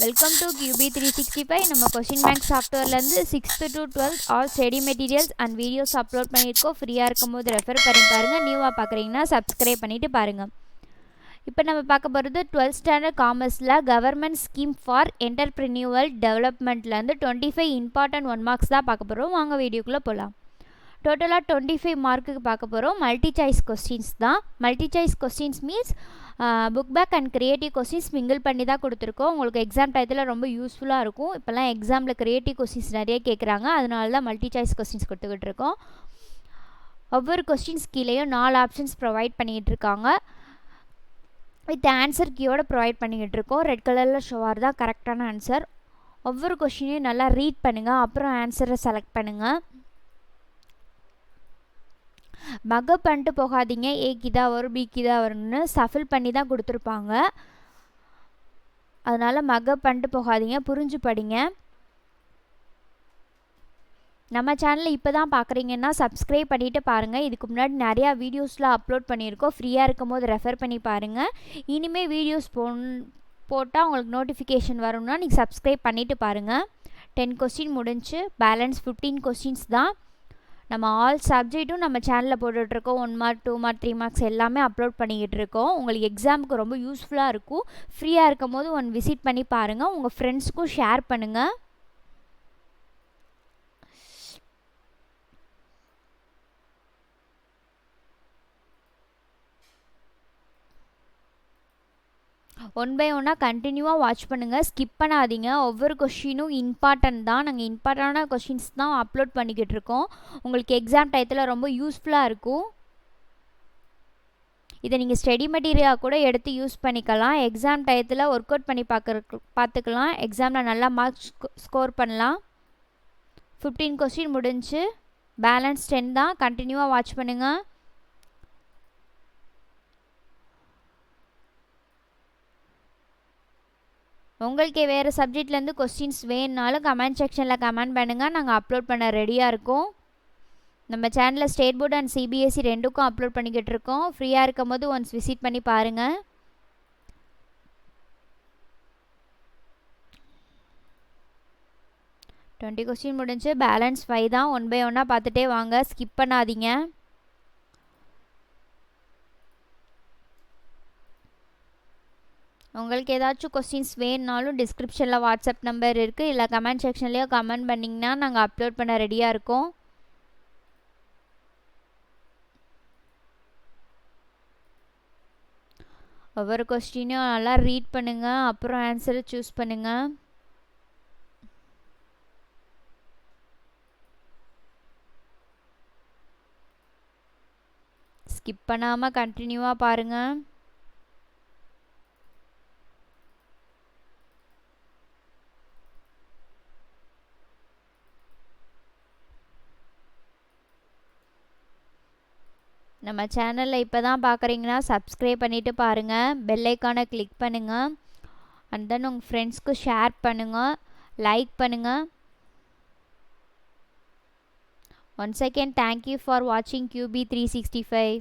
Welcome to QB365. நம்ம question bank சாஃப்ட்வேர்லேருந்து 6th to 12th all study materials and videos upload பண்ணியிருக்கோம். ஃப்ரீயாக இருக்கும்போது ரெஃபர் பண்ணி பாருங்கள். நியூவாக பார்க்குறீங்கன்னா சப்ஸ்கிரைப் பண்ணிவிட்டு பாருங்கள். இப்போ நம்ம பார்க்க போகிறது 12th ஸ்டாண்டர்ட் காமர்ஸில் கவர்மெண்ட் ஸ்கீம் ஃபார் என்டர்பிரினியூவல் டெவலப்மெண்ட்லேருந்து 25 இம்பார்ட்டன்ட் 1 மார்க்ஸ் தான் பார்க்க போகிறோம். வாங்க வீடியோக்குள்ளே போகலாம். டோட்டலாக 25 மார்க்குக்கு பார்க்க போகிறோம். மல்டி சாய்ஸ் கொஸ்டின்ஸ் தான். Multi choice questions means book back and creative questions mingle பண்ணி தான் கொடுத்துருக்கோம். உங்களுக்கு எக்ஸாம் டயத்தில் ரொம்ப யூஸ்ஃபுல்லாக இருக்கும். இப்போல்லாம் எக்ஸாமில் க்ரியேட்டிவ் கொஸ்டின்ஸ் நிறைய கேட்குறாங்க, அதனால தான் மல்டி சாய்ஸ் கொஸ்டின்ஸ் கொடுத்துக்கிட்டு இருக்கோம். ஒவ்வொரு கொஸ்டின்ஸ் கீழேயும் 4 ஆப்ஷன்ஸ் ப்ரொவைட் பண்ணிகிட்டு இருக்காங்க. வித் ஆன்சர் கீயோட ப்ரொவைட் பண்ணிக்கிட்டு இருக்கோம். ரெட் கலரில் ஷோவார் தான் கரெக்டான ஆன்சர். ஒவ்வொரு கொஸ்டினையும் நல்லா ரீட் பண்ணுங்கள், அப்புறம் ஆன்சரை செலக்ட் பண்ணுங்கள். மக்கப் பண்ணிட்டு போகாதீங்க. ஏக்கு தான் வரும், பிக்கு தான் வரும்னு சஃபில் பண்ணி தான் கொடுத்துருப்பாங்க. அதனால் மக்கப் பண்ணிட்டு போகாதீங்க, புரிஞ்சு படிங்க. நம்ம சேனலை இப்போ தான் பார்க்குறீங்கன்னா சப்ஸ்கிரைப் பண்ணிவிட்டு பாருங்கள். இதுக்கு முன்னாடி நிறையா வீடியோஸ்லாம் அப்லோட் பண்ணியிருக்கோம். ஃப்ரீயாக இருக்கும் போது ரெஃபர் பண்ணி பாருங்கள். இனிமேல் வீடியோஸ் போட்டால் உங்களுக்கு நோட்டிஃபிகேஷன் வரும்னா நீங்கள் சப்ஸ்கிரைப் பண்ணிவிட்டு பாருங்கள். 10 கொஸ்டின் முடிஞ்சு, பேலன்ஸ் 15 கொஸ்டின்ஸ் தான். நம்ம ஆல் சப்ஜெக்ட்டும் நம்ம சேனலில் போட்டுட்ருக்கோம். 1 மார்க், 2 மார்க், 3 மார்க்ஸ் எல்லாமே அப்லோட் பண்ணிக்கிட்டு இருக்கோம். உங்களுக்கு எக்ஸாமுக்கு ரொம்ப யூஸ்ஃபுல்லாக இருக்கும். ஃப்ரீயாக இருக்கும் போது விசிட் பண்ணி பாருங்கள். உங்கள் ஃப்ரெண்ட்ஸ்க்கும் ஷேர் பண்ணுங்கள். ஒன் பை ஒன்னாக கண்டினியூவாக வாட்ச் பண்ணுங்கள், ஸ்கிப் பண்ணாதீங்க. ஒவ்வொரு கொஷினும் இம்பார்ட்டன்ட் தான். நாங்கள் இம்பார்ட்டண்டான கொஷின்ஸ் தான் அப்லோட் பண்ணிக்கிட்டு இருக்கோம். உங்களுக்கு எக்ஸாம் டயத்தில் ரொம்ப யூஸ்ஃபுல்லாக இருக்கும். இதை நீங்கள் ஸ்டடி மெட்டீரியலாக கூட எடுத்து யூஸ் பண்ணிக்கலாம். எக்ஸாம் டயத்தில் ஒர்க் அவுட் பண்ணி பார்த்துக்கலாம். எக்ஸாமில் நல்லா மார்க்ஸ் ஸ்கோர் பண்ணலாம். 15 கொஸ்டின் முடிஞ்சு, பேலன்ஸ் 10 தான். கண்டினியூவாக வாட்ச் பண்ணுங்கள். உங்களுக்கு வேறு சப்ஜெக்ட்லேருந்து கொஸ்டின்ஸ் வேணுனாலும் கமெண்ட் செக்ஷனில் கமெண்ட் பண்ணுங்கள். நாங்கள் அப்லோட் பண்ண ரெடியாக இருக்கோம். நம்ம சேனலில் ஸ்டேட் போர்டு அண்ட் CBSE ரெண்டுக்கும் அப்லோட் பண்ணிக்கிட்டு இருக்கோம். ஃப்ரீயாக இருக்கும் போது ஒன்ஸ் விசிட் பண்ணி பாருங்கள். டுவெண்ட்டி கொஸ்டின் முடிஞ்சு, பேலன்ஸ் 5 தான். ஒன் பை ஒன்னாக பார்த்துட்டே வாங்க, ஸ்கிப் பண்ணாதீங்க. உங்களுக்கு ஏதாச்சும் கொஸ்டின்ஸ் வேணுனாலும் டிஸ்கிரிப்ஷனில் வாட்ஸ்அப் நம்பர் இருக்குது, இல்லை கமெண்ட் செக்ஷன்லேயோ கமெண்ட் பண்ணிங்கன்னா நாங்கள் அப்லோட் பண்ண ரெடியாக இருக்கோம். ஒவ்வொரு கொஸ்டினையும் நல்லா ரீட் பண்ணுங்கள், அப்புறம் ஆன்சரை சூஸ் பண்ணுங்கள். ஸ்கிப் பண்ணாமல் கண்டினியூவாக பாருங்கள். நம்ம சேனலில் இப்போ தான் பார்க்குறீங்கன்னா சப்ஸ்கிரைப் பண்ணிவிட்டு பாருங்கள். பெல் ஐக்கானை கிளிக் பண்ணுங்கள். அண்ட் தென் உங்கள் ஃப்ரெண்ட்ஸ்க்கு ஷேர் பண்ணுங்கள், லைக் பண்ணுங்கள். ஒன்ஸ் அகேன் தேங்க்யூ ஃபார் வாட்சிங் QB365.